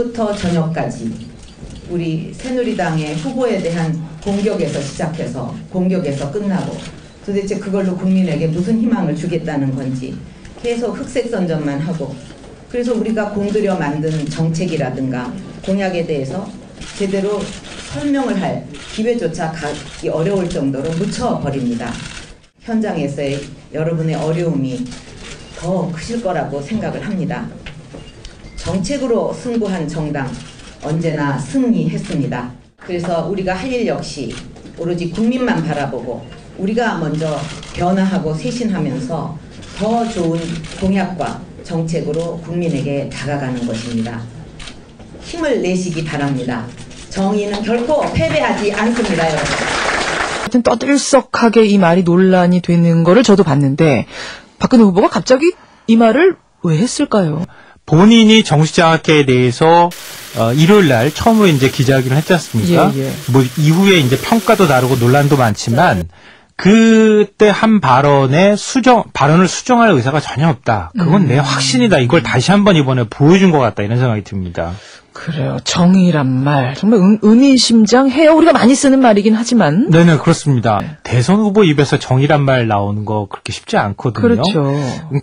아침부터 저녁까지 우리 새누리당의 후보에 대한 공격에서 시작해서 공격에서 끝나고 도대체 그걸로 국민에게 무슨 희망을 주겠다는 건지 계속 흑색선전만 하고, 그래서 우리가 공들여 만든 정책이라든가 공약에 대해서 제대로 설명을 할 기회조차 가기 어려울 정도로 묻혀버립니다. 현장에서의 여러분의 어려움이 더 크실 거라고 생각을 합니다. 정책으로 승부한 정당 언제나 승리했습니다. 그래서 우리가 할 일 역시 오로지 국민만 바라보고 우리가 먼저 변화하고 쇄신하면서 더 좋은 공약과 정책으로 국민에게 다가가는 것입니다. 힘을 내시기 바랍니다. 정의는 결코 패배하지 않습니다, 여러분. 하여튼 떠들썩하게 이 말이 논란이 되는 거를 저도 봤는데 박근혜 후보가 갑자기 이 말을 왜 했을까요? 본인이 정치장학회에 대해서 일요일 날 처음으로 이제 기자회견을 했지 않습니까? 예. 뭐 이후에 이제 평가도 다르고 논란도 많지만 그때 한 발언을 수정할 의사가 전혀 없다. 그건 내 확신이다. 이걸 다시 한번 이번에 보여준 것 같다. 이런 생각이 듭니다. 그래요. 정의란 말 정말 의미심장해요. 우리가 많이 쓰는 말이긴 하지만. 네네, 그렇습니다. 대선 후보 입에서 정의란 말 나오는 거 그렇게 쉽지 않거든요. 그렇죠.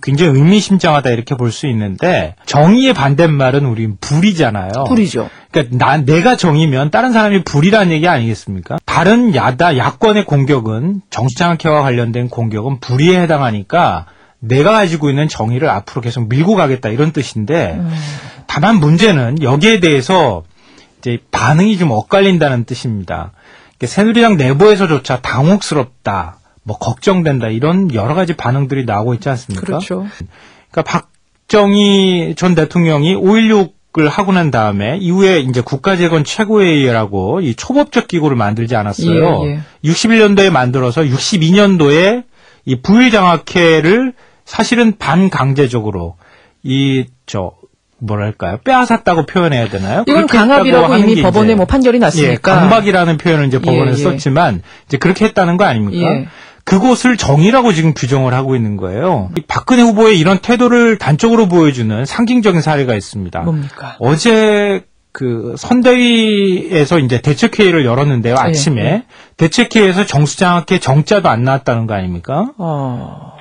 굉장히 의미심장하다 이렇게 볼 수 있는데 정의의 반대말은 우린 불이잖아요. 불이죠. 그러니까 내가 정의면 다른 사람이 불이라는 얘기 아니겠습니까? 다른 야권의 공격은 정치장학회와 관련된 공격은 불의에 해당하니까 내가 가지고 있는 정의를 앞으로 계속 밀고 가겠다 이런 뜻인데 다만 문제는 여기에 대해서 이제 반응이 좀 엇갈린다는 뜻입니다. 새누리당 내부에서조차 당혹스럽다, 뭐 걱정된다 이런 여러 가지 반응들이 나오고 있지 않습니까? 그렇죠. 그러니까 박정희 전 대통령이 5.16을 하고 난 다음에 이후에 이제 국가재건 최고회의라고 이 초법적 기구를 만들지 않았어요. 예. 61년도에 만들어서 62년도에 이 부일장학회를 사실은 반강제적으로 빼앗았다고 표현해야 되나요? 이건 강압이라고 이미 법원에 뭐 판결이 났으니까. 예, 강박이라는 표현을 이제 법원에 썼지만 이제 그렇게 했다는 거 아닙니까? 예. 그곳을 정의라고 지금 규정을 하고 있는 거예요. 박근혜 후보의 이런 태도를 단적으로 보여주는 상징적인 사례가 있습니다. 뭡니까? 어제 그 선대위에서 이제 대책회의를 열었는데요, 아침에. 예. 대책회의에서 정수장학회 정자도 안 나왔다는 거 아닙니까?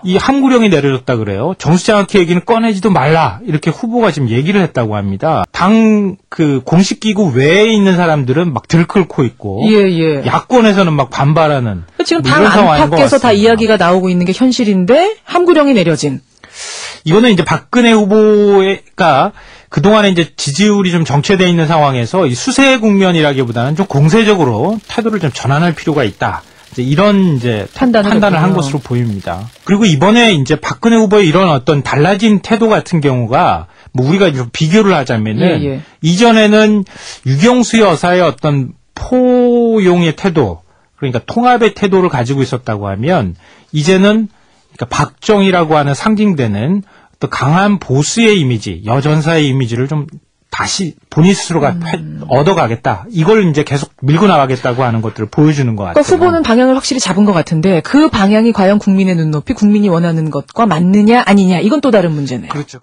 이 함구령이 내려졌다 그래요. 정수장학회 얘기는 꺼내지도 말라. 이렇게 후보가 지금 얘기를 했다고 합니다. 당 그 공식기구 외에 있는 사람들은 막 들끓고 있고. 예. 야권에서는 막 반발하는. 지금 뭐 당 이런 상황인 것 안팎에서 다 같습니다. 이야기가 나오고 있는 게 현실인데 함구령이 내려진. 이거는 이제 박근혜 후보가 그동안에 이제 지지율이 좀 정체되어 있는 상황에서 이 수세 국면이라기보다는 좀 공세적으로 태도를 좀 전환할 필요가 있다. 이런 판단을 한 것으로 보입니다. 그리고 이번에 이제 박근혜 후보의 이런 어떤 달라진 태도 같은 경우가 뭐 우리가 좀 비교를 하자면은 이전에는 유경수 여사의 어떤 포용의 태도, 그러니까 통합의 태도를 가지고 있었다고 하면 이제는 그러니까 박정희라고 하는 상징되는 또 강한 보수의 이미지, 여전사의 이미지를 좀 다시 본인 스스로가 얻어가겠다. 이걸 이제 계속 밀고 나가겠다고 하는 것들을 보여주는 것 같아요. 그러니까 후보는 방향을 확실히 잡은 것 같은데 그 방향이 과연 국민의 눈높이, 국민이 원하는 것과 맞느냐 아니냐 이건 또 다른 문제네요. 그렇죠.